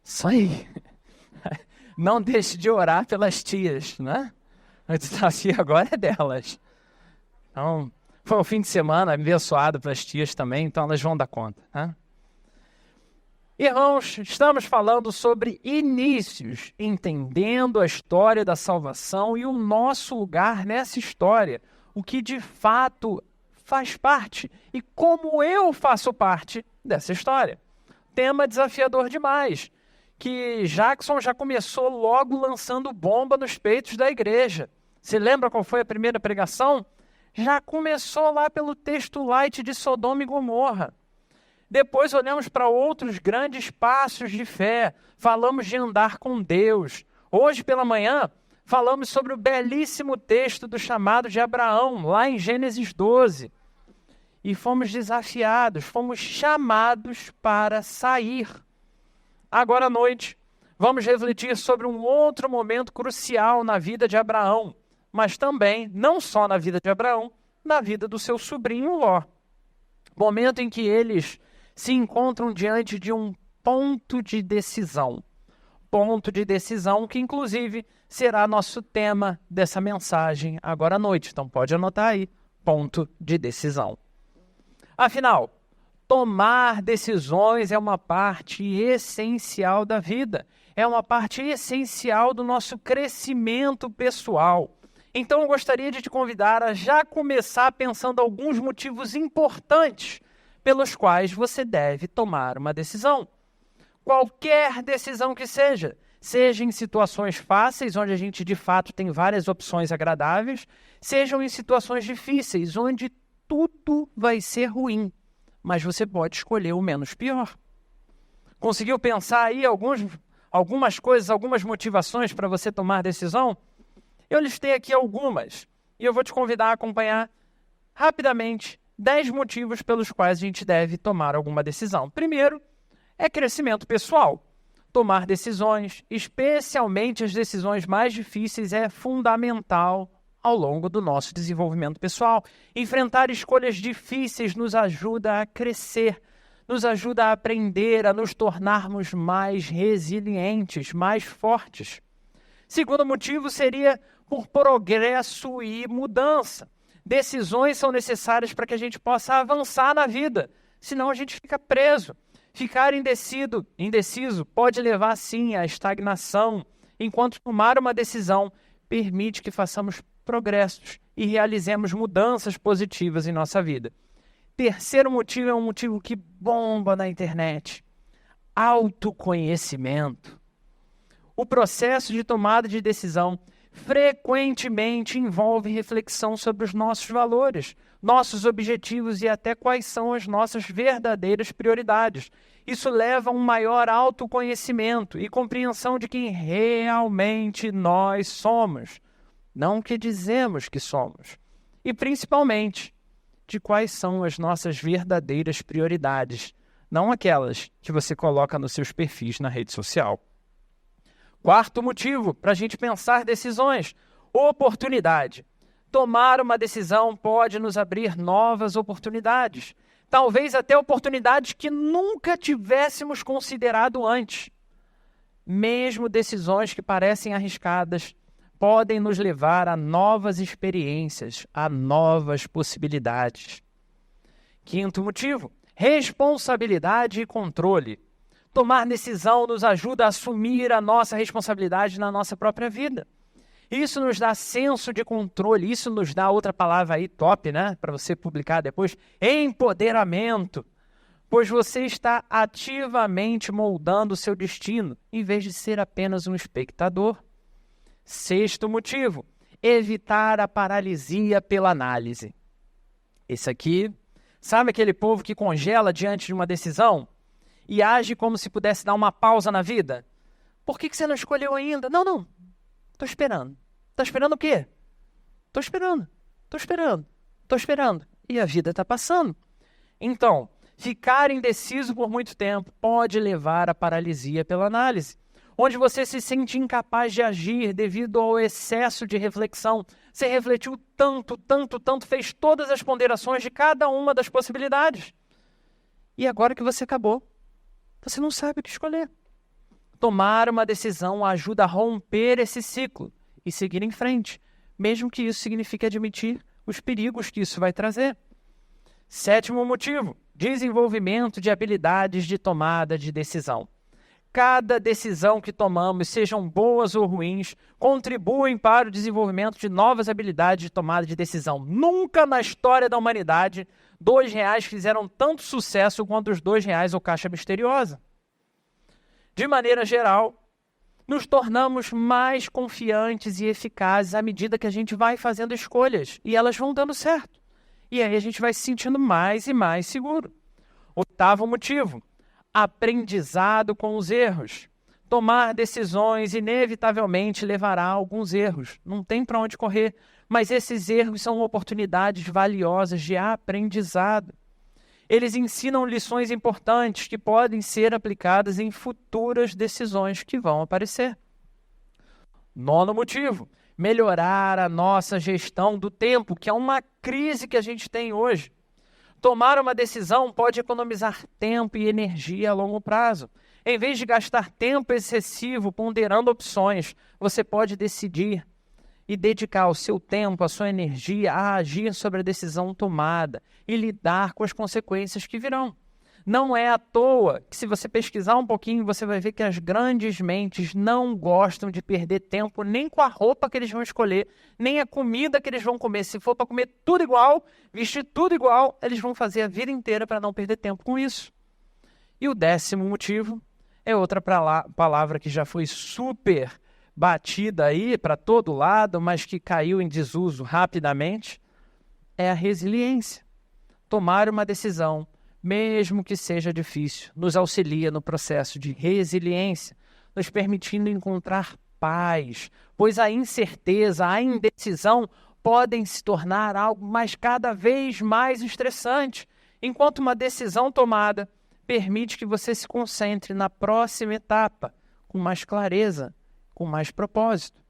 Isso aí. Não deixe de orar pelas tias, né? O desafio agora é delas. Então, foi um fim de semana abençoado para as tias também, então elas vão dar conta, né? Irmãos, estamos falando sobre inícios, entendendo a história da salvação e o nosso lugar nessa história, o que de fato faz parte e como eu faço parte dessa história. Tema desafiador demais, que Jackson já começou logo lançando bomba nos peitos da igreja. Você lembra qual foi a primeira pregação? Já começou lá pelo texto light de Sodoma e Gomorra. Depois olhamos para outros grandes passos de fé, falamos de andar com Deus. Hoje pela manhã, falamos sobre o belíssimo texto do chamado de Abraão, lá em Gênesis 12. E fomos desafiados, fomos chamados para sair. Agora à noite, vamos refletir sobre um outro momento crucial na vida de Abraão, mas também, não só na vida de Abraão, na vida do seu sobrinho Ló. Momento em que eles se encontram diante de um ponto de decisão. Ponto de decisão que, inclusive, será nosso tema dessa mensagem agora à noite. Então, pode anotar aí, ponto de decisão. Afinal, tomar decisões é uma parte essencial da vida. É uma parte essencial do nosso crescimento pessoal. Então, eu gostaria de te convidar a já começar pensando alguns motivos importantes pelos quais você deve tomar uma decisão. Qualquer decisão que seja em situações fáceis, onde a gente de fato tem várias opções agradáveis, sejam em situações difíceis, onde tudo vai ser ruim, mas você pode escolher o menos pior. Conseguiu pensar aí algumas coisas, algumas motivações para você tomar decisão? Eu listei aqui algumas e eu vou te convidar a acompanhar rapidamente 10 motivos pelos quais a gente deve tomar alguma decisão. Primeiro, é crescimento pessoal. Tomar decisões, especialmente as decisões mais difíceis, é fundamental ao longo do nosso desenvolvimento pessoal. Enfrentar escolhas difíceis nos ajuda a crescer, nos ajuda a aprender, a nos tornarmos mais resilientes, mais fortes. Segundo motivo seria por progresso e mudança. Decisões são necessárias para que a gente possa avançar na vida, senão a gente fica preso. Ficar indeciso pode levar, sim, à estagnação, enquanto tomar uma decisão permite que façamos progressos e realizemos mudanças positivas em nossa vida. Terceiro motivo é um motivo que bomba na internet: autoconhecimento. O processo de tomada de decisão frequentemente envolve reflexão sobre os nossos valores, nossos objetivos e até quais são as nossas verdadeiras prioridades. Isso leva a um maior autoconhecimento e compreensão de quem realmente nós somos, não o que dizemos que somos, e principalmente de quais são as nossas verdadeiras prioridades, não aquelas que você coloca nos seus perfis na rede social. Quarto motivo para a gente pensar decisões: oportunidade. Tomar uma decisão pode nos abrir novas oportunidades, talvez até oportunidades que nunca tivéssemos considerado antes. Mesmo decisões que parecem arriscadas podem nos levar a novas experiências, a novas possibilidades. Quinto motivo: responsabilidade e controle. Tomar decisão nos ajuda a assumir a nossa responsabilidade na nossa própria vida. Isso nos dá senso de controle, isso nos dá outra palavra aí top, né? Para você publicar depois: empoderamento. Pois você está ativamente moldando o seu destino, em vez de ser apenas um espectador. Sexto motivo: evitar a paralisia pela análise. Esse aqui, sabe aquele povo que congela diante de uma decisão e age como se pudesse dar uma pausa na vida? Por que você não escolheu ainda? Não. Estou esperando. Está esperando o quê? Estou esperando. E a vida está passando. Então, ficar indeciso por muito tempo pode levar à paralisia pela análise, onde você se sente incapaz de agir devido ao excesso de reflexão. Você refletiu tanto, fez todas as ponderações de cada uma das possibilidades. E agora que você acabou, você não sabe o que escolher. Tomar uma decisão ajuda a romper esse ciclo e seguir em frente, mesmo que isso signifique admitir os perigos que isso vai trazer. 7º motivo, desenvolvimento de habilidades de tomada de decisão. Cada decisão que tomamos, sejam boas ou ruins, contribuem para o desenvolvimento de novas habilidades de tomada de decisão. Nunca na história da humanidade, R$2 fizeram tanto sucesso quanto os R$2 ou Caixa Misteriosa. De maneira geral, nos tornamos mais confiantes e eficazes à medida que a gente vai fazendo escolhas e elas vão dando certo. E aí a gente vai se sentindo mais e mais seguro. 8º motivo, aprendizado com os erros. Tomar decisões inevitavelmente levará a alguns erros. Não tem para onde correr, mas esses erros são oportunidades valiosas de aprendizado. Eles ensinam lições importantes que podem ser aplicadas em futuras decisões que vão aparecer. 9º motivo, melhorar a nossa gestão do tempo, que é uma crise que a gente tem hoje. Tomar uma decisão pode economizar tempo e energia a longo prazo. Em vez de gastar tempo excessivo ponderando opções, você pode decidir e dedicar o seu tempo, a sua energia a agir sobre a decisão tomada e lidar com as consequências que virão. Não é à toa que, se você pesquisar um pouquinho, você vai ver que as grandes mentes não gostam de perder tempo nem com a roupa que eles vão escolher, nem a comida que eles vão comer. Se for para comer tudo igual, vestir tudo igual, eles vão fazer a vida inteira para não perder tempo com isso. E o 10º motivo é outra palavra que já foi super batida aí para todo lado, mas que caiu em desuso rapidamente, é a resiliência. Tomar uma decisão, mesmo que seja difícil, nos auxilia no processo de resiliência, nos permitindo encontrar paz, pois a incerteza, a indecisão podem se tornar algo cada vez mais estressante, enquanto uma decisão tomada permite que você se concentre na próxima etapa, com mais clareza, com mais propósito.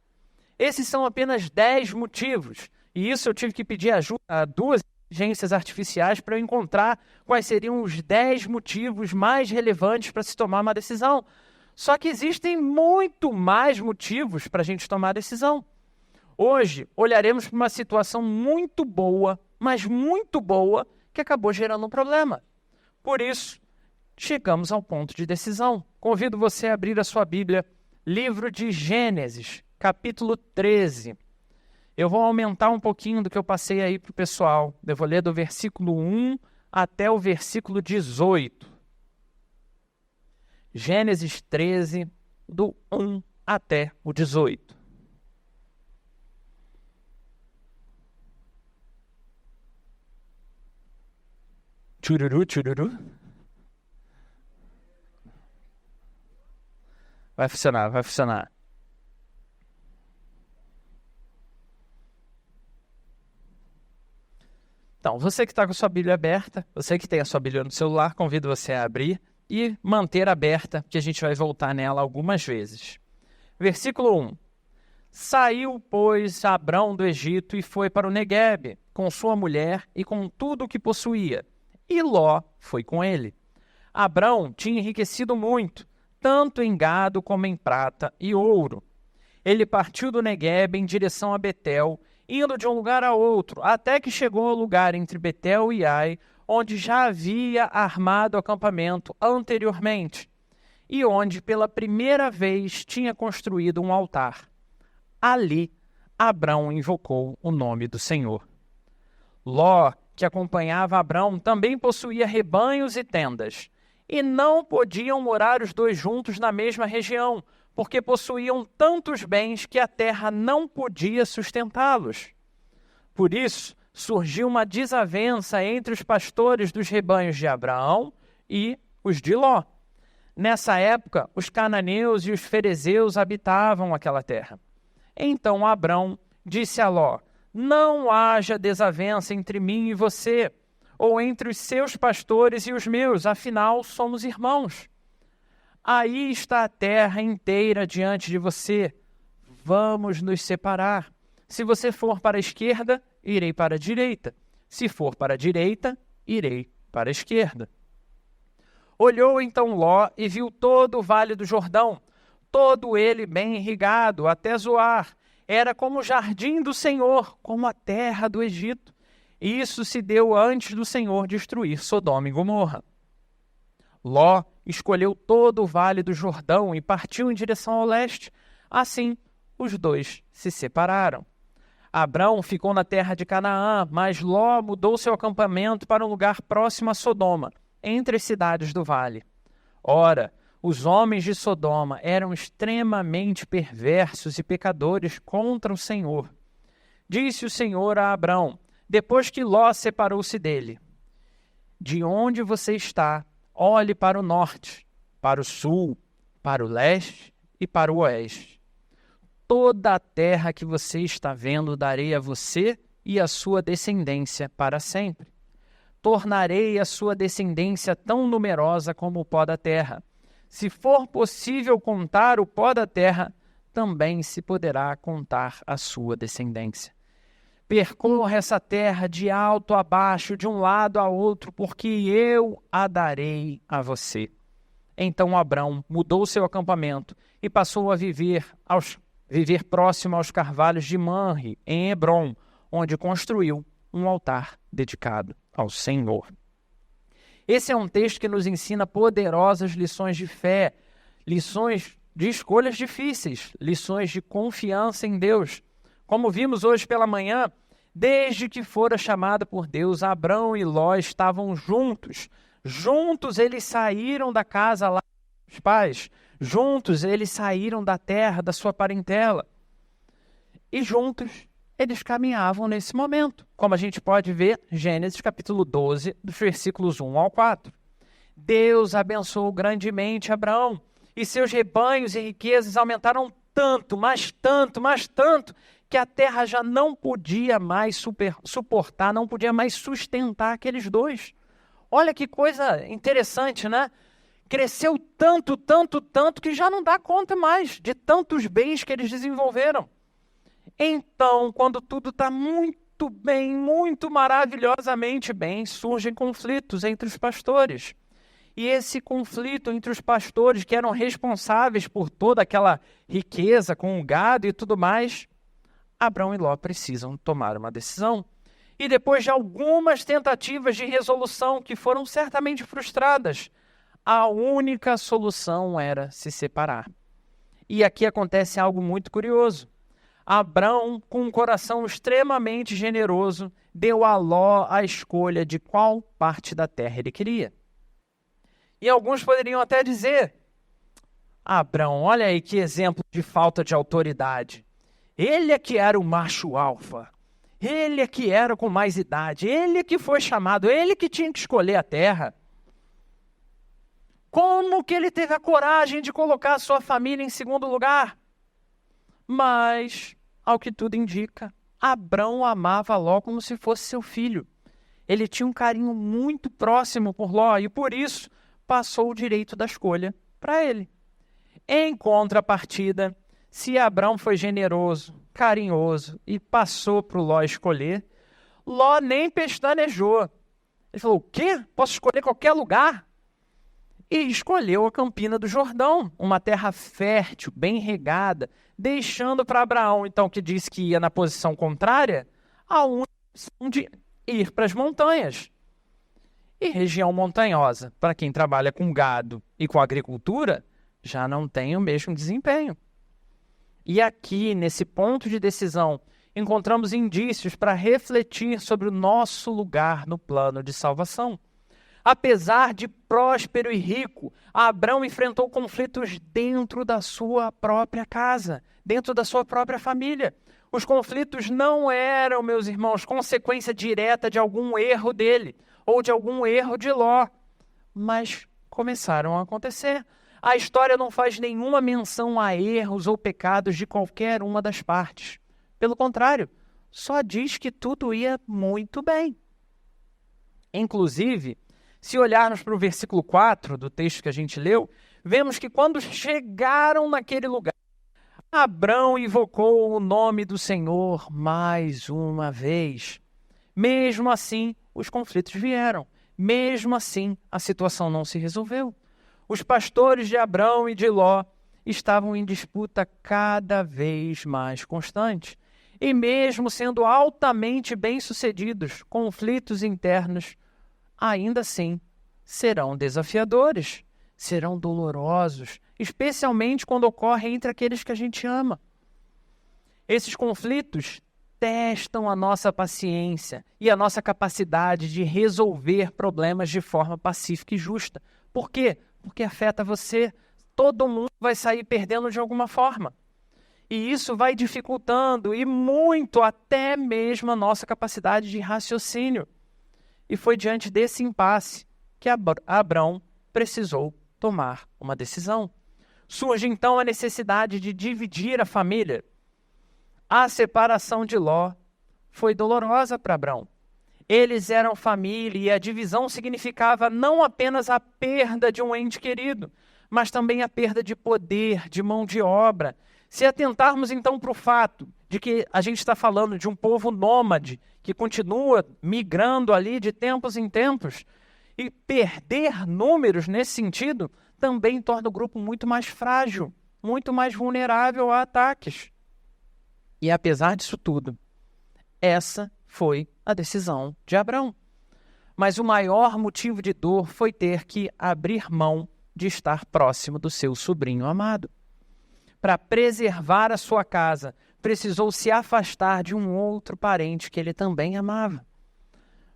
Esses são apenas 10 motivos, e isso eu tive que pedir ajuda a 2 inteligências artificiais para eu encontrar quais seriam os 10 motivos mais relevantes para se tomar uma decisão. Só que existem muito mais motivos para a gente tomar decisão. Hoje, olharemos para uma situação muito boa, mas muito boa, que acabou gerando um problema. Por isso, chegamos ao ponto de decisão. Convido você a abrir a sua Bíblia, livro de Gênesis, capítulo 13. Eu vou aumentar um pouquinho do que eu passei aí para o pessoal. Eu vou ler do versículo 1 até o versículo 18. Gênesis 13, do 1 até o 18. Tchururu, tchururu. Vai funcionar, vai funcionar. Então, você que está com a sua Bíblia aberta, você que tem a sua Bíblia no celular, convido você a abrir e manter aberta, que a gente vai voltar nela algumas vezes. Versículo 1. Saiu, pois, Abrão do Egito e foi para o Neguebe, com sua mulher e com tudo o que possuía. E Ló foi com ele. Abrão tinha enriquecido muito, tanto em gado como em prata e ouro. Ele partiu do Neguebe em direção a Betel, indo de um lugar a outro, até que chegou ao lugar entre Betel e Ai, onde já havia armado acampamento anteriormente, e onde pela primeira vez tinha construído um altar. Ali, Abrão invocou o nome do Senhor. Ló, que acompanhava Abrão, também possuía rebanhos e tendas, e não podiam morar os dois juntos na mesma região, porque possuíam tantos bens que a terra não podia sustentá-los. Por isso, surgiu uma desavença entre os pastores dos rebanhos de Abraão e os de Ló. Nessa época, os cananeus e os ferezeus habitavam aquela terra. Então Abrão disse a Ló: não haja desavença entre mim e você, ou entre os seus pastores e os meus, afinal somos irmãos. Aí está a terra inteira diante de você. Vamos nos separar. Se você for para a esquerda, irei para a direita. Se for para a direita, irei para a esquerda. Olhou então Ló e viu todo o vale do Jordão, todo ele bem irrigado, até Zoar. Era como o jardim do Senhor, como a terra do Egito. Isso se deu antes do Senhor destruir Sodoma e Gomorra. Ló escolheu todo o vale do Jordão e partiu em direção ao leste. Assim, os dois se separaram. Abrão ficou na terra de Canaã, mas Ló mudou seu acampamento para um lugar próximo a Sodoma, entre as cidades do vale. Ora, os homens de Sodoma eram extremamente perversos e pecadores contra o Senhor. Disse o Senhor a Abrão, depois que Ló separou-se dele: de onde você está, olhe para o norte, para o sul, para o leste e para o oeste. Toda a terra que você está vendo darei a você e a sua descendência para sempre. Tornarei a sua descendência tão numerosa como o pó da terra. Se for possível contar o pó da terra, também se poderá contar a sua descendência. Percorra essa terra de alto a baixo, de um lado a outro, porque eu a darei a você. Então Abrão mudou seu acampamento e passou a viver próximo aos carvalhos de Manre, em Hebrom, onde construiu um altar dedicado ao Senhor. Esse é um texto que nos ensina poderosas lições de fé, lições de escolhas difíceis, lições de confiança em Deus. Como vimos hoje pela manhã, desde que fora chamado por Deus, Abrão e Ló estavam juntos. Juntos eles saíram da casa lá dos pais. Juntos eles saíram da terra, da sua parentela. E juntos eles caminhavam nesse momento, como a gente pode ver Gênesis capítulo 12, dos versículos 1 ao 4. Deus abençoou grandemente Abraão, e seus rebanhos e riquezas aumentaram tanto, mas tanto, mas tanto, que a terra já não podia mais suportar, não podia mais sustentar aqueles dois. Olha que coisa interessante, né? Cresceu tanto, tanto, tanto, que já não dá conta mais de tantos bens que eles desenvolveram. Então, quando tudo está muito bem, muito maravilhosamente bem, surgem conflitos entre os pastores. E esse conflito entre os pastores, que eram responsáveis por toda aquela riqueza com o gado e tudo mais, Abrão e Ló precisam tomar uma decisão. E depois de algumas tentativas de resolução que foram certamente frustradas, a única solução era se separar. E aqui acontece algo muito curioso. Abrão, com um coração extremamente generoso, deu a Ló a escolha de qual parte da terra ele queria. E alguns poderiam até dizer: Abrão, olha aí que exemplo de falta de autoridade. Ele é que era o macho alfa. Ele é que era com mais idade. Ele é que foi chamado. Ele que tinha que escolher a terra. Como que ele teve a coragem de colocar a sua família em segundo lugar? Mas, ao que tudo indica, Abrão amava Ló como se fosse seu filho. Ele tinha um carinho muito próximo por Ló e, por isso, passou o direito da escolha para ele. Em contrapartida, se Abrão foi generoso, carinhoso e passou para o Ló escolher, Ló nem pestanejou. Ele falou: o quê? Posso escolher qualquer lugar? E escolheu a Campina do Jordão, uma terra fértil, bem regada, deixando para Abraão, então, que disse que ia na posição contrária, a única opção de ir para as montanhas. E região montanhosa, para quem trabalha com gado e com agricultura, já não tem o mesmo desempenho. E aqui, nesse ponto de decisão, encontramos indícios para refletir sobre o nosso lugar no plano de salvação. Apesar de próspero e rico, Abrão enfrentou conflitos dentro da sua própria casa, dentro da sua própria família. Os conflitos não eram, meus irmãos, consequência direta de algum erro dele ou de algum erro de Ló, mas começaram a acontecer. A história não faz nenhuma menção a erros ou pecados de qualquer uma das partes. Pelo contrário, só diz que tudo ia muito bem. Inclusive, se olharmos para o versículo 4 do texto que a gente leu, vemos que quando chegaram naquele lugar, Abrão invocou o nome do Senhor mais uma vez. Mesmo assim, os conflitos vieram. Mesmo assim, a situação não se resolveu. Os pastores de Abrão e de Ló estavam em disputa cada vez mais constante. E mesmo sendo altamente bem-sucedidos, conflitos internos, ainda assim, serão desafiadores, serão dolorosos, especialmente quando ocorrem entre aqueles que a gente ama. Esses conflitos testam a nossa paciência e a nossa capacidade de resolver problemas de forma pacífica e justa. Por quê? Porque afeta você. Todo mundo vai sair perdendo de alguma forma. E isso vai dificultando e muito até mesmo a nossa capacidade de raciocínio. E foi diante desse impasse que Abrão precisou tomar uma decisão. Surge então a necessidade de dividir a família. A separação de Ló foi dolorosa para Abrão. Eles eram família e a divisão significava não apenas a perda de um ente querido, mas também a perda de poder, de mão de obra. Se atentarmos então para o fato de que a gente está falando de um povo nômade que continua migrando ali de tempos em tempos, e perder números nesse sentido também torna o grupo muito mais frágil, muito mais vulnerável a ataques. E apesar disso tudo, essa foi a decisão de Abrão. Mas o maior motivo de dor foi ter que abrir mão de estar próximo do seu sobrinho amado. Para preservar a sua casa, precisou se afastar de um outro parente que ele também amava.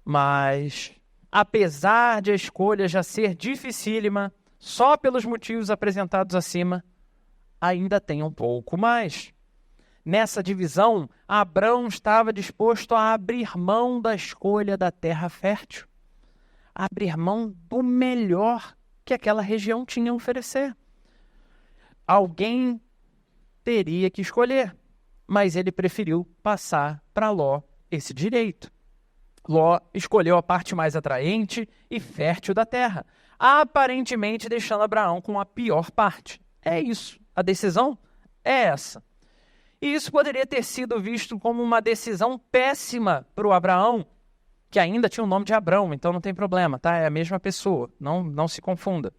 Mas, apesar de a escolha já ser dificílima, só pelos motivos apresentados acima, ainda tem um pouco mais. Nessa divisão, Abrão estava disposto a abrir mão da escolha da terra fértil, abrir mão do melhor que aquela região tinha a oferecer. Alguém teria que escolher, mas ele preferiu passar para Ló esse direito. Ló escolheu a parte mais atraente e fértil da terra, aparentemente deixando Abraão com a pior parte. É isso, a decisão é essa. E isso poderia ter sido visto como uma decisão péssima para o Abraão, que ainda tinha o nome de Abrão, então não tem problema, tá? É a mesma pessoa, não se confunda.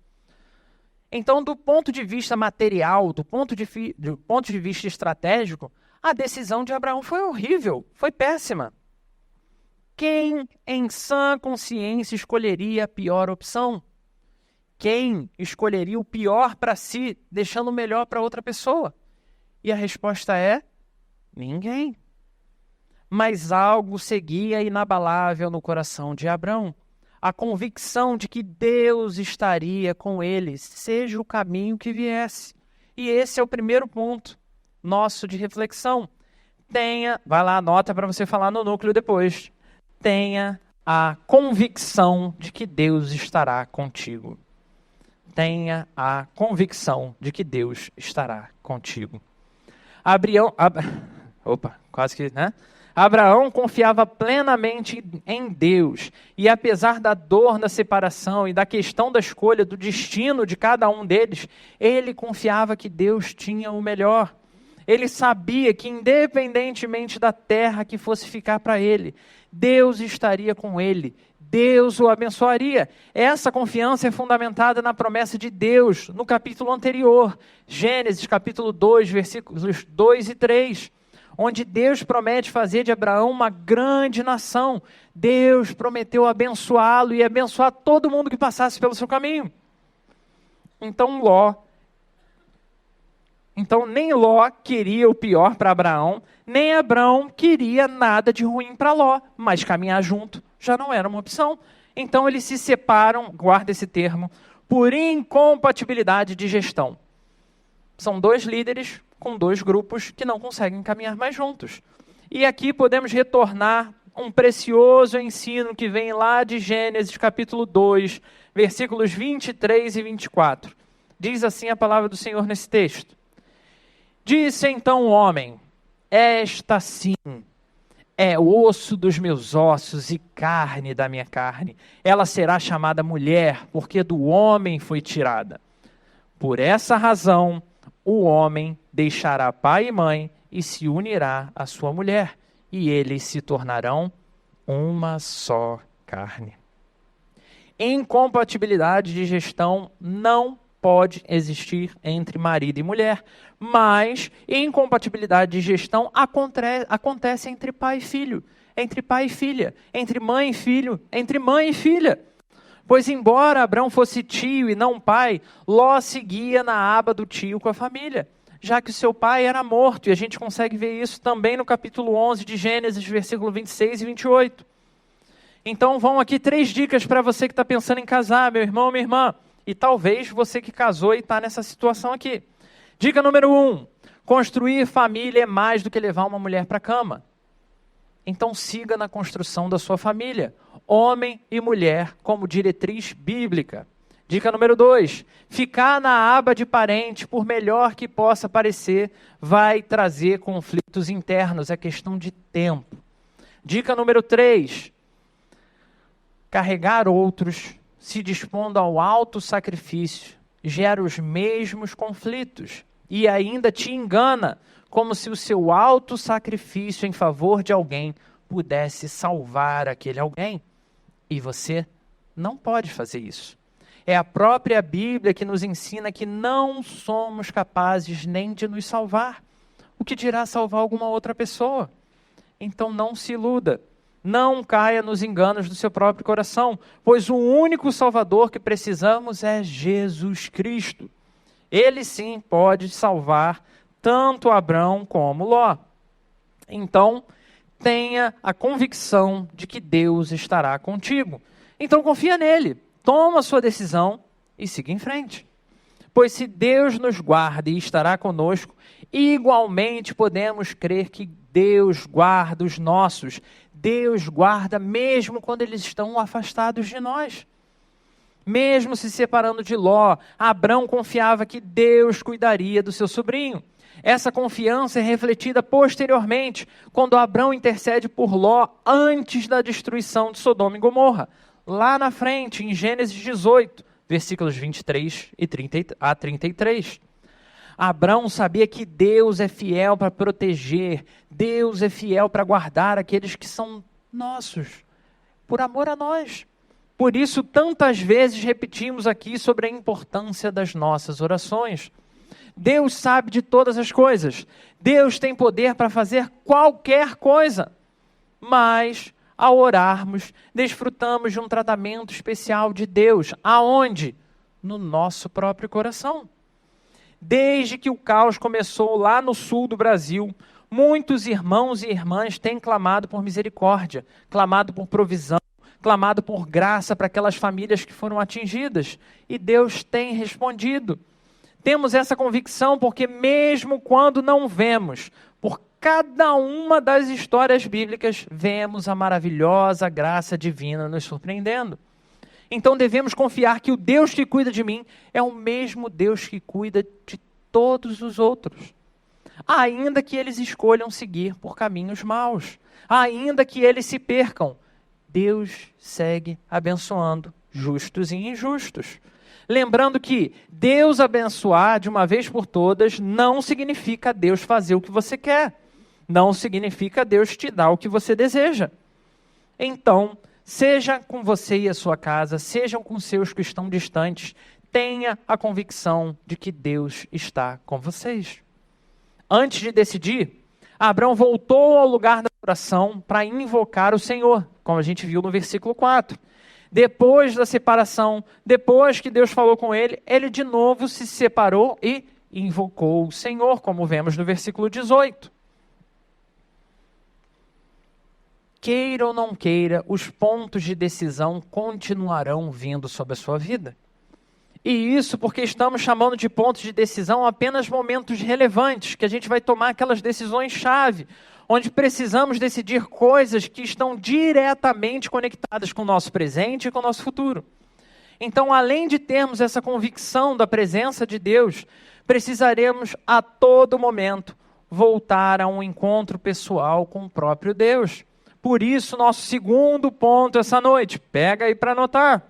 Então, do ponto de vista material, do ponto de vista estratégico, a decisão de Abraão foi horrível, foi péssima. Quem, em sã consciência, escolheria a pior opção? Quem escolheria o pior para si, deixando o melhor para outra pessoa? E a resposta é: ninguém. Mas algo seguia inabalável no coração de Abrão. A convicção de que Deus estaria com ele, seja o caminho que viesse. E esse é o primeiro ponto nosso de reflexão. Vai lá, anota para você falar no núcleo depois. Tenha a convicção de que Deus estará contigo. Tenha a convicção de que Deus estará contigo. Abraão confiava plenamente em Deus, e apesar da dor da separação e da questão da escolha do destino de cada um deles, ele confiava que Deus tinha o melhor. Ele sabia que, independentemente da terra que fosse ficar para ele, Deus estaria com ele, Deus o abençoaria. Essa confiança é fundamentada na promessa de Deus, no capítulo anterior, Gênesis capítulo 2, versículos 2 e 3, onde Deus promete fazer de Abraão uma grande nação. Deus prometeu abençoá-lo e abençoar todo mundo que passasse pelo seu caminho. Então nem Ló queria o pior para Abraão, nem Abraão queria nada de ruim para Ló, mas caminhar junto já não era uma opção. Então eles se separam, guarda esse termo, por incompatibilidade de gestão. São dois líderes com dois grupos que não conseguem caminhar mais juntos. E aqui podemos retornar um precioso ensino que vem lá de Gênesis capítulo 2, versículos 23 e 24. Diz assim a palavra do Senhor nesse texto: Disse então o homem: esta sim é osso dos meus ossos e carne da minha carne. Ela será chamada mulher, porque do homem foi tirada. Por essa razão, o homem deixará pai e mãe e se unirá à sua mulher, e eles se tornarão uma só carne. Incompatibilidade de gestão não pode existir entre marido e mulher, mas incompatibilidade de gestão acontece entre pai e filho, entre pai e filha, entre mãe e filho, entre mãe e filha. Pois embora Abrão fosse tio e não pai, Ló seguia na aba do tio com a família, já que o seu pai era morto, e a gente consegue ver isso também no capítulo 11 de Gênesis, versículo 26 e 28. Então vão aqui 3 dicas para você que está pensando em casar, meu irmão, minha irmã, e talvez você que casou e está nessa situação aqui. Dica número 1, construir família é mais do que levar uma mulher para a cama. Então siga na construção da sua família, homem e mulher como diretriz bíblica. Dica número 2, ficar na aba de parente, por melhor que possa parecer, vai trazer conflitos internos, é questão de tempo. Dica número 3, carregar outros, se dispondo ao alto sacrifício, gera os mesmos conflitos e ainda te engana, como se o seu alto sacrifício em favor de alguém pudesse salvar aquele alguém. E você não pode fazer isso. É a própria Bíblia que nos ensina que não somos capazes nem de nos salvar. O que dirá salvar alguma outra pessoa? Então não se iluda. Não caia nos enganos do seu próprio coração, pois o único Salvador que precisamos é Jesus Cristo. Ele sim pode salvar tanto Abrão como Ló. Então, tenha a convicção de que Deus estará contigo. Então confia nele, toma a sua decisão e siga em frente. Pois se Deus nos guarda e estará conosco, igualmente podemos crer que Deus guarda os nossos. Deus guarda mesmo quando eles estão afastados de nós. Mesmo se separando de Ló, Abrão confiava que Deus cuidaria do seu sobrinho. Essa confiança é refletida posteriormente, quando Abrão intercede por Ló antes da destruição de Sodoma e Gomorra. Lá na frente, em Gênesis 18, versículos 23 a 33. Abrão sabia que Deus é fiel para proteger, Deus é fiel para guardar aqueles que são nossos, por amor a nós. Por isso, tantas vezes repetimos aqui sobre a importância das nossas orações. Deus sabe de todas as coisas, Deus tem poder para fazer qualquer coisa, mas ao orarmos, desfrutamos de um tratamento especial de Deus. Aonde? No nosso próprio coração. Desde que o caos começou lá no sul do Brasil, muitos irmãos e irmãs têm clamado por misericórdia, clamado por provisão, clamado por graça para aquelas famílias que foram atingidas. E Deus tem respondido. Temos essa convicção porque mesmo quando não vemos, por cada uma das histórias bíblicas, vemos a maravilhosa graça divina nos surpreendendo. Então devemos confiar que o Deus que cuida de mim é o mesmo Deus que cuida de todos os outros. Ainda que eles escolham seguir por caminhos maus, ainda que eles se percam, Deus segue abençoando justos e injustos. Lembrando que Deus abençoar de uma vez por todas não significa Deus fazer o que você quer. Não significa Deus te dar o que você deseja. Então, seja com você e a sua casa, sejam com seus que estão distantes, tenha a convicção de que Deus está com vocês. Antes de decidir, Abrão voltou ao lugar da oração para invocar o Senhor, como a gente viu no versículo 4. Depois da separação, depois que Deus falou com ele, ele de novo se separou e invocou o Senhor, como vemos no versículo 18. Queira ou não queira, os pontos de decisão continuarão vindo sobre a sua vida. E isso porque estamos chamando de pontos de decisão apenas momentos relevantes, que a gente vai tomar aquelas decisões-chave, onde precisamos decidir coisas que estão diretamente conectadas com o nosso presente e com o nosso futuro. Então, além de termos essa convicção da presença de Deus, precisaremos a todo momento voltar a um encontro pessoal com o próprio Deus. Por isso, nosso segundo ponto essa noite, pega aí para anotar.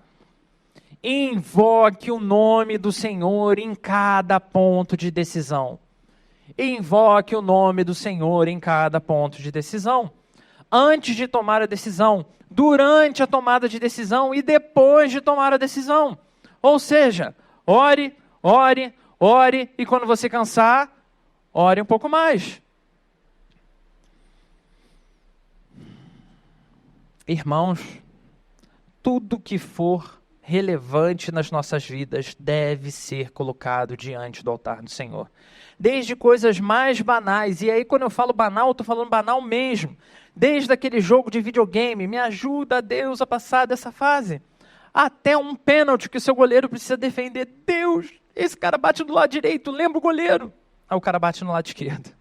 Invoque o nome do Senhor em cada ponto de decisão. Invoque o nome do Senhor em cada ponto de decisão. Antes de tomar a decisão, durante a tomada de decisão e depois de tomar a decisão. Ou seja, ore, ore, ore, e quando você cansar, ore um pouco mais. Irmãos, tudo que for relevante nas nossas vidas deve ser colocado diante do altar do Senhor. Desde coisas mais banais, e aí quando eu falo banal, eu estou falando banal mesmo. Desde aquele jogo de videogame, me ajuda, Deus, a passar dessa fase. Até um pênalti que o seu goleiro precisa defender. Deus, esse cara bate do lado direito, lembra o goleiro. Aí o cara bate no lado esquerdo.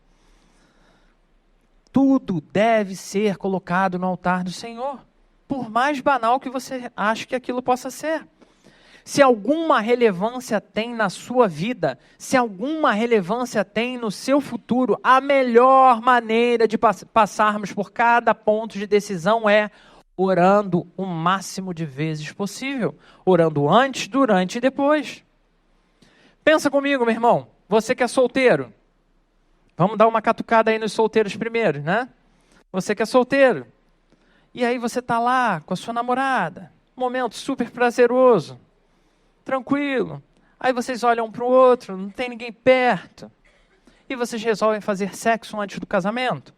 Tudo deve ser colocado no altar do Senhor, por mais banal que você ache que aquilo possa ser. Se alguma relevância tem na sua vida, se alguma relevância tem no seu futuro, a melhor maneira de passarmos por cada ponto de decisão é orando o máximo de vezes possível. Orando antes, durante e depois. Pensa comigo, meu irmão, você que é solteiro. Vamos dar uma catucada aí nos solteiros primeiro, né? Você que é solteiro. E aí você está lá com a sua namorada. Um momento super prazeroso. Tranquilo. Aí vocês olham um para o outro, não tem ninguém perto. E vocês resolvem fazer sexo antes do casamento.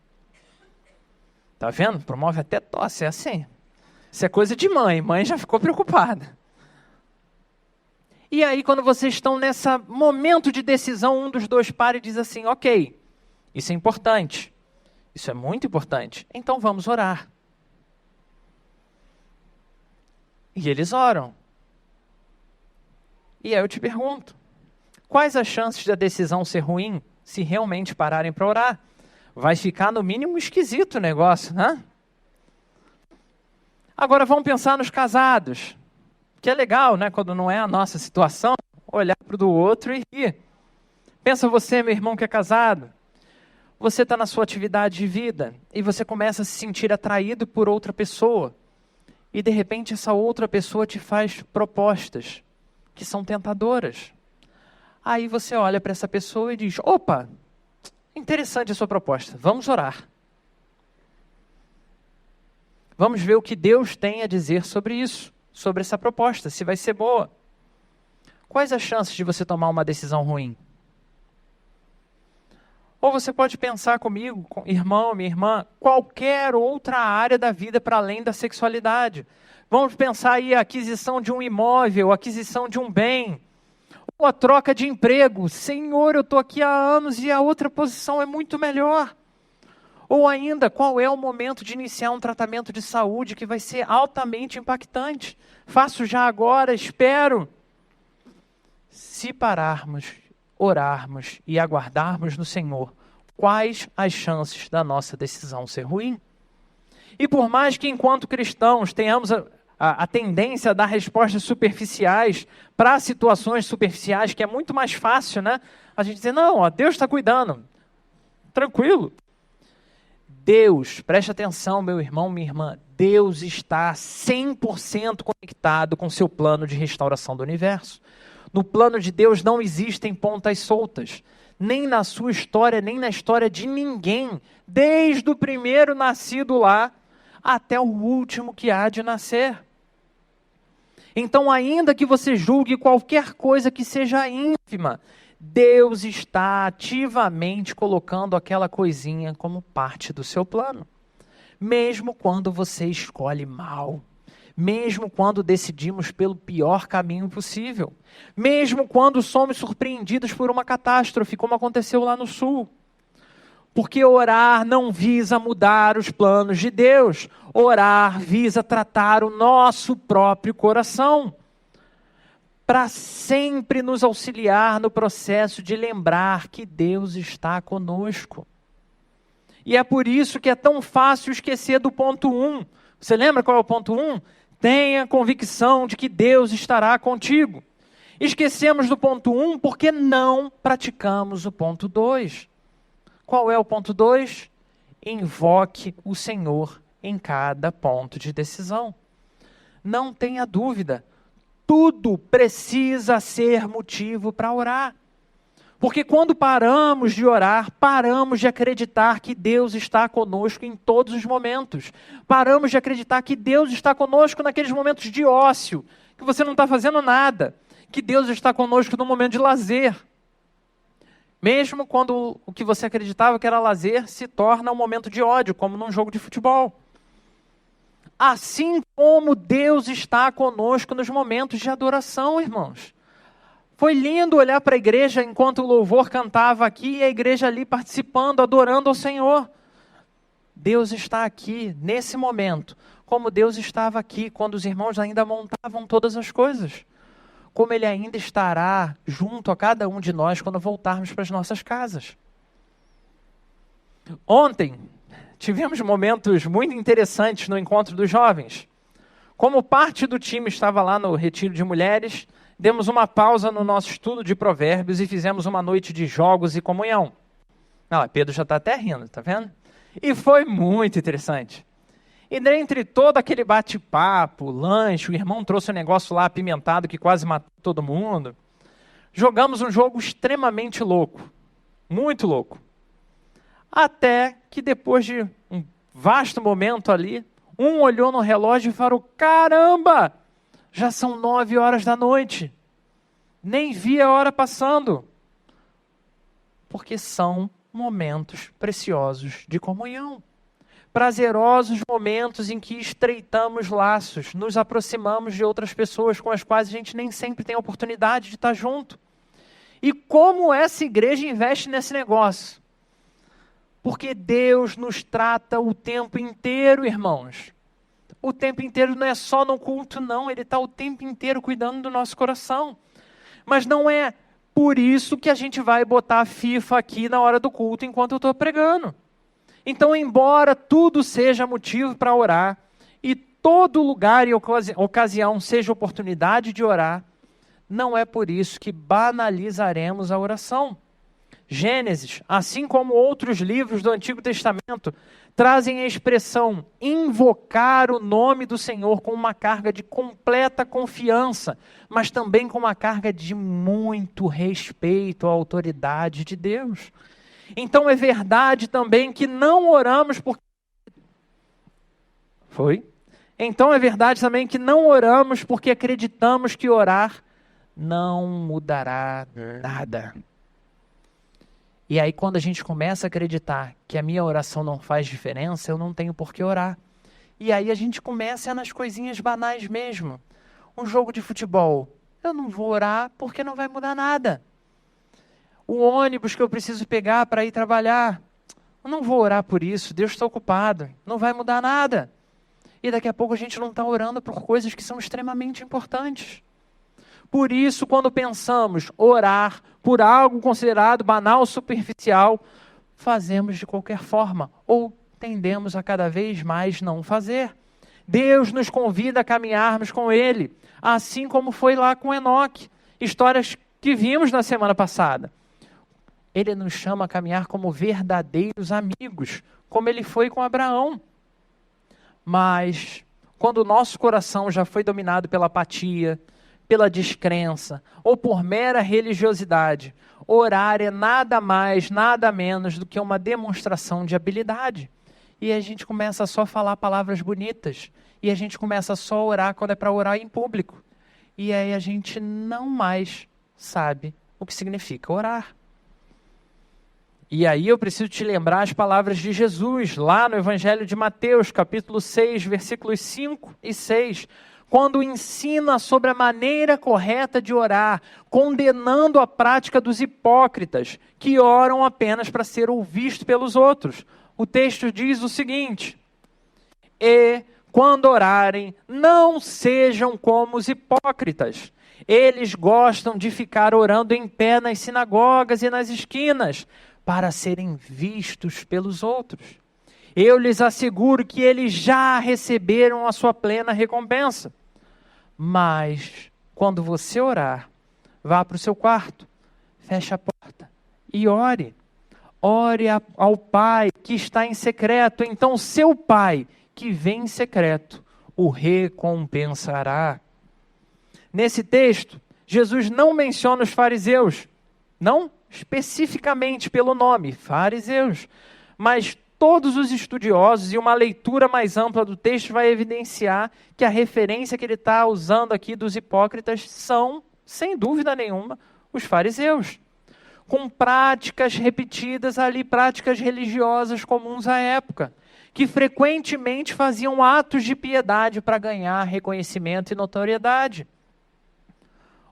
Tá vendo? Promove até tosse, é assim. Isso é coisa de mãe. Mãe já ficou preocupada. E aí quando vocês estão nesse momento de decisão, um dos dois para e diz assim, ok, isso é importante. Isso é muito importante. Então vamos orar. E eles oram. E aí eu te pergunto, quais as chances da decisão ser ruim se realmente pararem para orar? Vai ficar no mínimo esquisito o negócio, né? Agora vamos pensar nos casados. Que é legal, né? Quando não é a nossa situação, olhar para o do outro e rir. Pensa você, meu irmão que é casado. Você está na sua atividade de vida e você começa a se sentir atraído por outra pessoa. E de repente essa outra pessoa te faz propostas que são tentadoras. Aí você olha para essa pessoa e diz, opa, interessante a sua proposta, vamos orar. Vamos ver o que Deus tem a dizer sobre isso, sobre essa proposta, se vai ser boa. Quais as chances de você tomar uma decisão ruim? Ou você pode pensar comigo, irmão, minha irmã, qualquer outra área da vida para além da sexualidade. Vamos pensar aí a aquisição de um imóvel, a aquisição de um bem, ou a troca de emprego. Senhor, eu estou aqui há anos e a outra posição é muito melhor. Ou ainda, qual é o momento de iniciar um tratamento de saúde que vai ser altamente impactante? Faço já agora, espero. Se pararmos, orarmos e aguardarmos no Senhor, quais as chances da nossa decisão ser ruim? E por mais que enquanto cristãos tenhamos a tendência a dar respostas superficiais para situações superficiais, que é muito mais fácil, né? A gente dizer, não, ó, Deus está cuidando, tranquilo. Deus, preste atenção, meu irmão, minha irmã, Deus está 100% conectado com o seu plano de restauração do universo. No plano de Deus não existem pontas soltas, nem na sua história, nem na história de ninguém, desde o primeiro nascido lá até o último que há de nascer. Então, ainda que você julgue qualquer coisa que seja ínfima, Deus está ativamente colocando aquela coisinha como parte do seu plano. Mesmo quando você escolhe mal. Mesmo quando decidimos pelo pior caminho possível. Mesmo quando somos surpreendidos por uma catástrofe, como aconteceu lá no sul. Porque orar não visa mudar os planos de Deus. Orar visa tratar o nosso próprio coração. Para sempre nos auxiliar no processo de lembrar que Deus está conosco. E é por isso que é tão fácil esquecer do ponto 1. Você lembra qual é o ponto 1? Tenha convicção de que Deus estará contigo. Esquecemos do ponto 1 porque não praticamos o ponto 2. Qual é o ponto 2? Invoque o Senhor em cada ponto de decisão. Não tenha dúvida. Tudo precisa ser motivo para orar. Porque quando paramos de orar, paramos de acreditar que Deus está conosco em todos os momentos. Paramos de acreditar que Deus está conosco naqueles momentos de ócio, que você não está fazendo nada. que Deus está conosco no momento de lazer. Mesmo quando o que você acreditava que era lazer se torna um momento de ódio, como num jogo de futebol. Assim como Deus está conosco nos momentos de adoração, irmãos. Foi lindo olhar para a igreja enquanto o louvor cantava aqui e a igreja ali participando, adorando ao Senhor. Deus está aqui nesse momento, como Deus estava aqui quando os irmãos ainda montavam todas as coisas. Como Ele ainda estará junto a cada um de nós quando voltarmos para as nossas casas. Ontem, tivemos momentos muito interessantes no encontro dos jovens. Como parte do time estava lá no retiro de mulheres, demos uma pausa no nosso estudo de provérbios e fizemos uma noite de jogos e comunhão. Pedro já está até rindo, tá vendo? E foi muito interessante. E dentre todo aquele bate-papo, lanche, o irmão trouxe um negócio lá apimentado que quase matou todo mundo. Jogamos um jogo extremamente louco, muito louco. Até que depois de um vasto momento ali, um olhou no relógio e falou: caramba, já são 9 horas da noite. Nem vi a hora passando. Porque são momentos preciosos de comunhão. Prazerosos momentos em que estreitamos laços, nos aproximamos de outras pessoas com as quais a gente nem sempre tem a oportunidade de estar junto. E como essa igreja investe nesse negócio? Porque Deus nos trata o tempo inteiro, irmãos. O tempo inteiro não é só no culto, não. Ele está o tempo inteiro cuidando do nosso coração. Mas não é por isso que a gente vai botar a FIFA aqui na hora do culto enquanto eu estou pregando. Então, embora tudo seja motivo para orar, e todo lugar e ocasião seja oportunidade de orar, não é por isso que banalizaremos a oração. Gênesis, assim como outros livros do Antigo Testamento, trazem a expressão invocar o nome do Senhor com uma carga de completa confiança, mas também com uma carga de muito respeito à autoridade de Deus. Então é verdade também que não oramos porque... Então é verdade também que não oramos porque acreditamos que orar não mudará nada. E aí quando a gente começa a acreditar que a minha oração não faz diferença, eu não tenho por que orar. E aí a gente começa nas coisinhas banais mesmo. Um jogo de futebol, eu não vou orar porque não vai mudar nada. O ônibus que eu preciso pegar para ir trabalhar, eu não vou orar por isso, Deus está ocupado, não vai mudar nada. E daqui a pouco a gente não está orando por coisas que são extremamente importantes. Por isso, quando pensamos orar por algo considerado banal, superficial, fazemos de qualquer forma, ou tendemos a cada vez mais não fazer. Deus nos convida a caminharmos com Ele, assim como foi lá com Enoque, histórias que vimos na semana passada. Ele nos chama a caminhar como verdadeiros amigos, como Ele foi com Abraão. Mas, quando o nosso coração já foi dominado pela apatia, pela descrença, ou por mera religiosidade, orar é nada mais, nada menos do que uma demonstração de habilidade. E a gente começa só a falar palavras bonitas, e a gente começa só a orar quando é para orar em público. E aí a gente não mais sabe o que significa orar. E aí eu preciso te lembrar as palavras de Jesus, lá no Evangelho de Mateus, capítulo 6, versículos 5 e 6, quando ensina sobre a maneira correta de orar, condenando a prática dos hipócritas, que oram apenas para ser ouvidos pelos outros. O texto diz o seguinte: e quando orarem, não sejam como os hipócritas. Eles gostam de ficar orando em pé nas sinagogas e nas esquinas, para serem vistos pelos outros. Eu lhes asseguro que eles já receberam a sua plena recompensa. Mas, quando você orar, vá para o seu quarto, feche a porta e ore. Ore ao Pai que está em secreto, então seu Pai, que vem em secreto, o recompensará. Nesse texto, Jesus não menciona os fariseus, não especificamente pelo nome, fariseus, mas todos os estudiosos e uma leitura mais ampla do texto vai evidenciar que a referência que ele está usando aqui dos hipócritas são sem dúvida nenhuma, os fariseus, com práticas repetidas ali, práticas religiosas comuns à época, que frequentemente faziam atos de piedade para ganhar reconhecimento e notoriedade.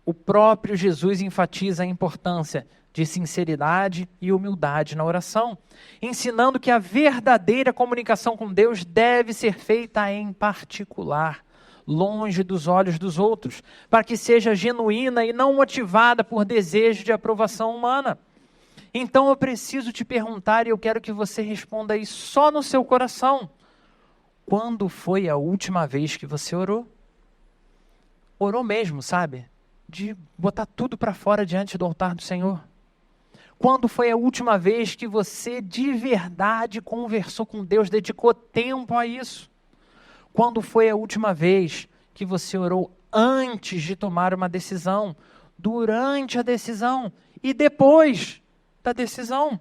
O próprio Jesus enfatiza a importância de sinceridade e humildade na oração, ensinando que a verdadeira comunicação com Deus deve ser feita em particular, longe dos olhos dos outros, para que seja genuína e não motivada por desejo de aprovação humana. Então eu preciso te perguntar, e eu quero que você responda aí só no seu coração: quando foi a última vez que você orou? Orou mesmo, sabe? De botar tudo para fora diante do altar do Senhor. Quando foi a última vez que você de verdade conversou com Deus, dedicou tempo a isso? Quando foi a última vez que você orou antes de tomar uma decisão, durante a decisão e depois da decisão?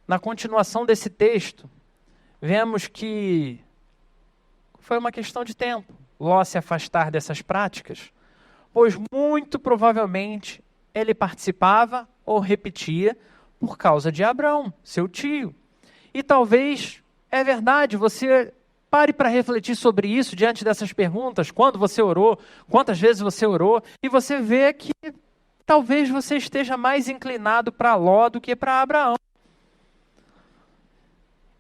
Na continuação desse texto, vemos que foi uma questão de tempo Ló se afastar dessas práticas, pois muito provavelmente ele participava ou repetia por causa de Abrão, seu tio. E talvez, é verdade, você pare para refletir sobre isso diante dessas perguntas: quando você orou, quantas vezes você orou, e você vê que talvez você esteja mais inclinado para Ló do que para Abraão.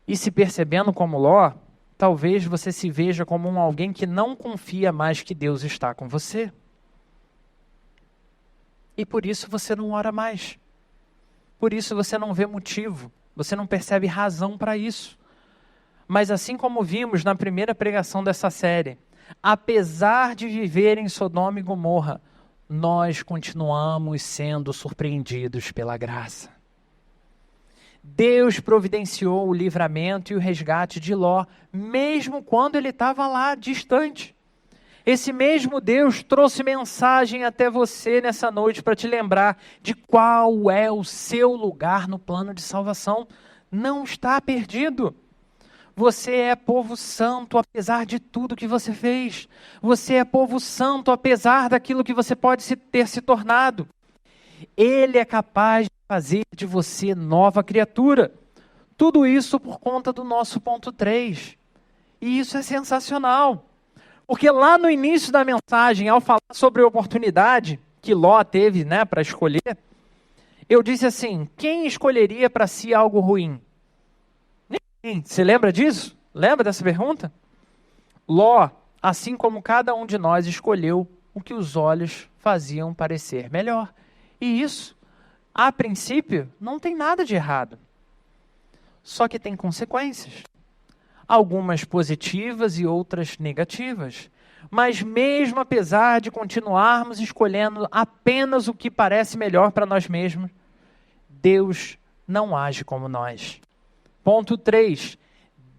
E se percebendo como Ló, talvez você se veja como alguém que não confia mais que Deus está com você. E por isso você não ora mais. Por isso você não vê motivo, você não percebe razão para isso. Mas assim como vimos na primeira pregação dessa série, apesar de viver em Sodoma e Gomorra, nós continuamos sendo surpreendidos pela graça. Deus providenciou o livramento e o resgate de Ló, mesmo quando ele estava lá, distante. Esse mesmo Deus trouxe mensagem até você nessa noite para te lembrar de qual é o seu lugar no plano de salvação. Não está perdido. Você é povo santo apesar de tudo que você fez. Você é povo santo apesar daquilo que você pode ter se tornado. Ele é capaz de fazer de você nova criatura. Tudo isso por conta do nosso ponto 3. E isso é sensacional. Porque lá no início da mensagem, ao falar sobre a oportunidade que Ló teve, para escolher, eu disse assim: quem escolheria para si algo ruim? Ninguém. Você lembra disso? Lembra dessa pergunta? Ló, assim como cada um de nós, escolheu o que os olhos faziam parecer melhor. E isso, a princípio, não tem nada de errado. Só que tem consequências. Algumas positivas e outras negativas. Mas mesmo apesar de continuarmos escolhendo apenas o que parece melhor para nós mesmos, Deus não age como nós. Ponto 3.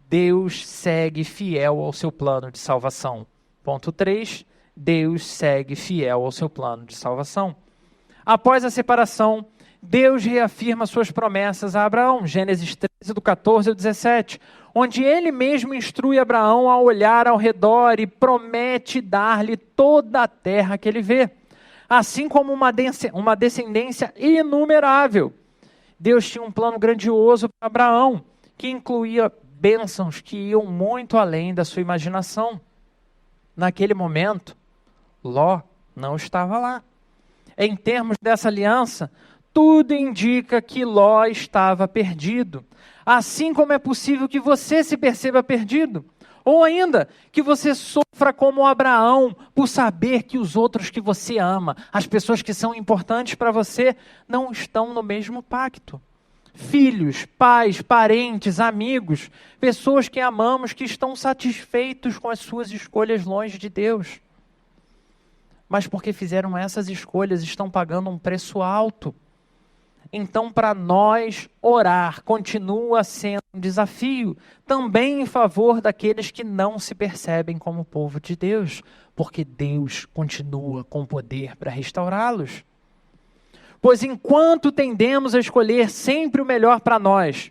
Deus segue fiel ao seu plano de salvação. Ponto 3. Deus segue fiel ao seu plano de salvação. Após a separação, Deus reafirma suas promessas a Abraão, Gênesis 13, do 14 ao 17, onde ele mesmo instrui Abraão a olhar ao redor e promete dar-lhe toda a terra que ele vê, assim como uma descendência inumerável. Deus tinha um plano grandioso para Abraão, que incluía bênçãos que iam muito além da sua imaginação. Naquele momento, Ló não estava lá. Em termos dessa aliança, tudo indica que Ló estava perdido. Assim como é possível que você se perceba perdido. Ou ainda, que você sofra como Abraão, por saber que os outros que você ama, as pessoas que são importantes para você, não estão no mesmo pacto. Filhos, pais, parentes, amigos, pessoas que amamos, que estão satisfeitos com as suas escolhas longe de Deus. Mas porque fizeram essas escolhas, estão pagando um preço alto. Então, para nós, orar continua sendo um desafio, também em favor daqueles que não se percebem como povo de Deus, porque Deus continua com poder para restaurá-los. Pois enquanto tendemos a escolher sempre o melhor para nós,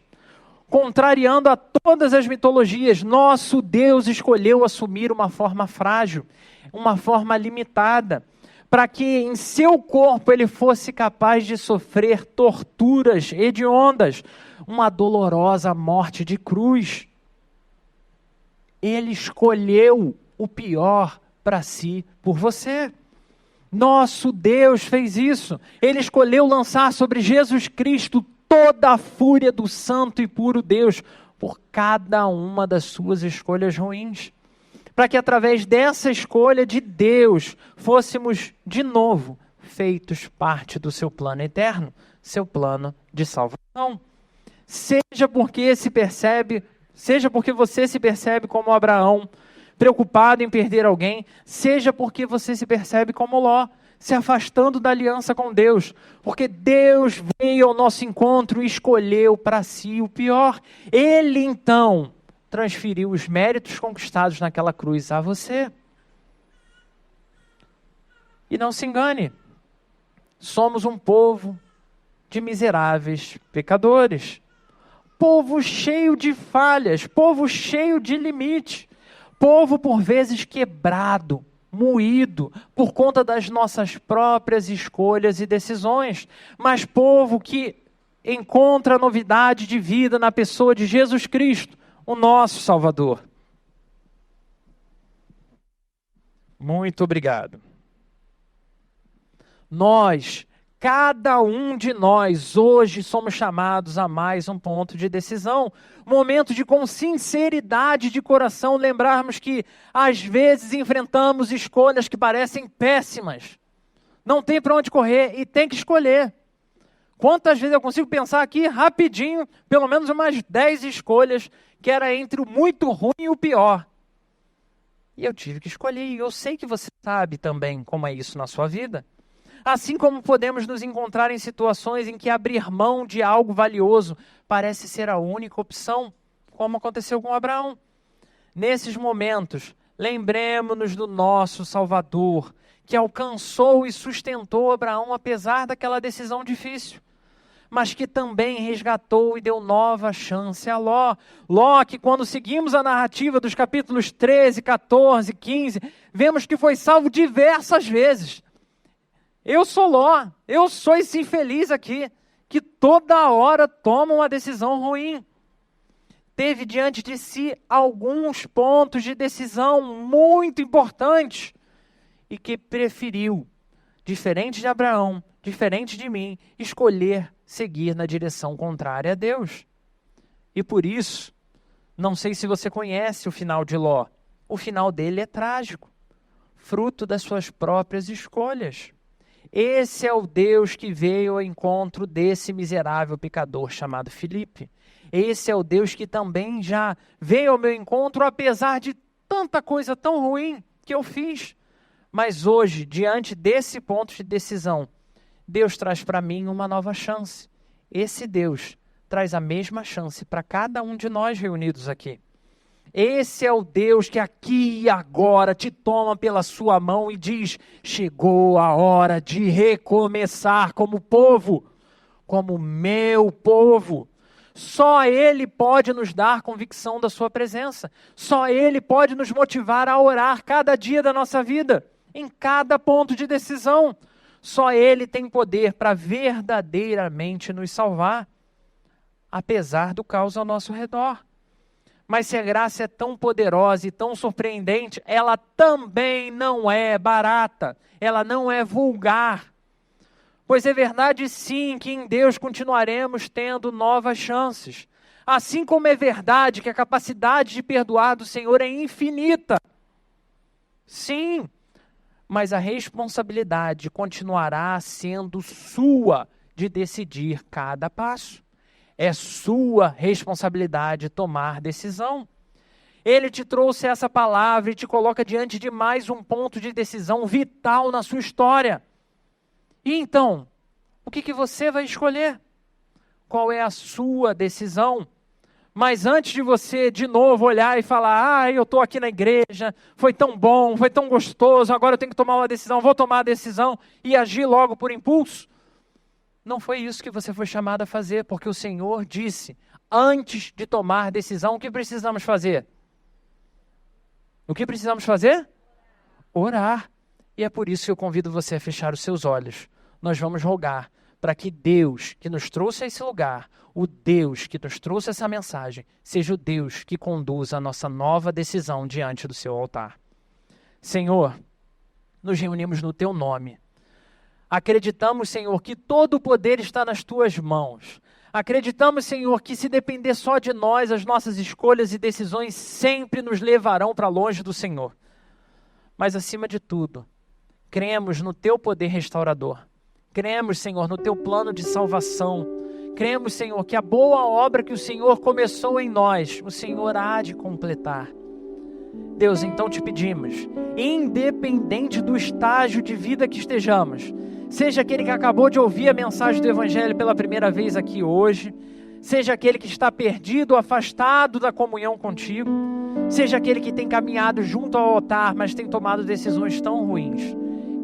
Contrariando a todas as mitologias, nosso Deus escolheu assumir uma forma frágil, uma forma limitada, para que em seu corpo ele fosse capaz de sofrer torturas hediondas, uma dolorosa morte de cruz. Ele escolheu o pior para si por você. Nosso Deus fez isso. Ele escolheu lançar sobre Jesus Cristo toda a fúria do santo e puro Deus por cada uma das suas escolhas ruins. Para que através dessa escolha de Deus fôssemos de novo feitos parte do seu plano eterno, seu plano de salvação. Seja porque você se percebe como Abraão, preocupado em perder alguém, seja porque você se percebe como Ló, se afastando da aliança com Deus, porque Deus veio ao nosso encontro e escolheu para si o pior. Ele então transferiu os méritos conquistados naquela cruz a você. E não se engane, somos um povo de miseráveis pecadores, povo cheio de falhas, povo cheio de limite, povo por vezes quebrado, moído por conta das nossas próprias escolhas e decisões, mas povo que encontra novidade de vida na pessoa de Jesus Cristo, o nosso Salvador. Muito obrigado. Cada um de nós, hoje somos chamados a mais um ponto de decisão. Momento de, com sinceridade de coração, lembrarmos que, às vezes, enfrentamos escolhas que parecem péssimas. Não tem para onde correr e tem que escolher. Quantas vezes eu consigo pensar aqui, rapidinho, pelo menos umas 10 escolhas, que era entre o muito ruim e o pior. E eu tive que escolher, e eu sei que você sabe também como é isso na sua vida. Assim como podemos nos encontrar em situações em que abrir mão de algo valioso parece ser a única opção, como aconteceu com Abraão. Nesses momentos, lembremos-nos do nosso Salvador, que alcançou e sustentou Abraão apesar daquela decisão difícil, mas que também resgatou e deu nova chance a Ló. Ló, que quando seguimos a narrativa dos capítulos 13, 14, 15, vemos que foi salvo diversas vezes. Eu sou Ló, eu sou esse infeliz aqui, que toda hora toma uma decisão ruim. Teve diante de si alguns pontos de decisão muito importantes e que preferiu, diferente de Abraão, diferente de mim, escolher seguir na direção contrária a Deus. E por isso, não sei se você conhece o final de Ló, o final dele é trágico, fruto das suas próprias escolhas. Esse é o Deus que veio ao encontro desse miserável pecador chamado Filipe. Esse é o Deus que também já veio ao meu encontro, apesar de tanta coisa tão ruim que eu fiz. Mas hoje, diante desse ponto de decisão, Deus traz para mim uma nova chance. Esse Deus traz a mesma chance para cada um de nós reunidos aqui. Esse é o Deus que aqui e agora te toma pela sua mão e diz: chegou a hora de recomeçar como povo, como meu povo. Só Ele pode nos dar convicção da sua presença. Só Ele pode nos motivar a orar cada dia da nossa vida, em cada ponto de decisão. Só Ele tem poder para verdadeiramente nos salvar, apesar do caos ao nosso redor. Mas se a graça é tão poderosa e tão surpreendente, ela também não é barata, ela não é vulgar. Pois é verdade sim que em Deus continuaremos tendo novas chances. Assim como é verdade que a capacidade de perdoar do Senhor é infinita. Sim, mas a responsabilidade continuará sendo sua de decidir cada passo. É sua responsabilidade tomar decisão. Ele te trouxe essa palavra e te coloca diante de mais um ponto de decisão vital na sua história. E então, o que você vai escolher? Qual é a sua decisão? Mas antes de você de novo olhar e falar: eu estou aqui na igreja, foi tão bom, foi tão gostoso, agora eu tenho que tomar uma decisão, vou tomar a decisão e agir logo por impulso. Não foi isso que você foi chamado a fazer, porque o Senhor disse, antes de tomar decisão, o que precisamos fazer? O que precisamos fazer? Orar. E é por isso que eu convido você a fechar os seus olhos. Nós vamos rogar para que Deus, que nos trouxe a esse lugar, o Deus que nos trouxe essa mensagem, seja o Deus que conduza a nossa nova decisão diante do seu altar. Senhor, nos reunimos no teu nome. Acreditamos, Senhor, que todo o poder está nas tuas mãos. Acreditamos, Senhor, que se depender só de nós, as nossas escolhas e decisões sempre nos levarão para longe do Senhor. Mas, acima de tudo, cremos no teu poder restaurador. Cremos, Senhor, no teu plano de salvação. Cremos, Senhor, que a boa obra que o Senhor começou em nós, o Senhor há de completar. Deus, então te pedimos, independente do estágio de vida que estejamos, seja aquele que acabou de ouvir a mensagem do Evangelho pela primeira vez aqui hoje, seja aquele que está perdido, afastado da comunhão contigo, seja aquele que tem caminhado junto ao altar, mas tem tomado decisões tão ruins,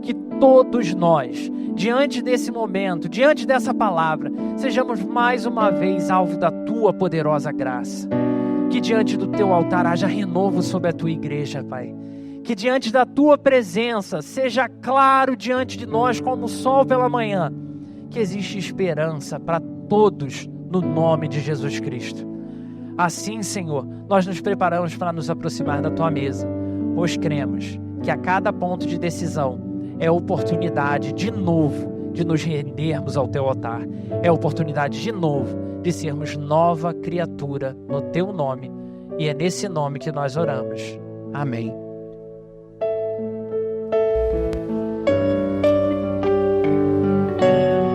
que todos nós, diante desse momento, diante dessa palavra, sejamos mais uma vez alvo da tua poderosa graça. Que diante do teu altar haja renovo sobre a tua igreja, Pai. Que diante da tua presença seja claro diante de nós como o sol pela manhã, que existe esperança para todos no nome de Jesus Cristo. Assim, Senhor, nós nos preparamos para nos aproximar da tua mesa, pois cremos que a cada ponto de decisão é oportunidade de novo de nos rendermos ao teu altar. É oportunidade de novo de sermos nova criatura no teu nome. E é nesse nome que nós oramos. Amém.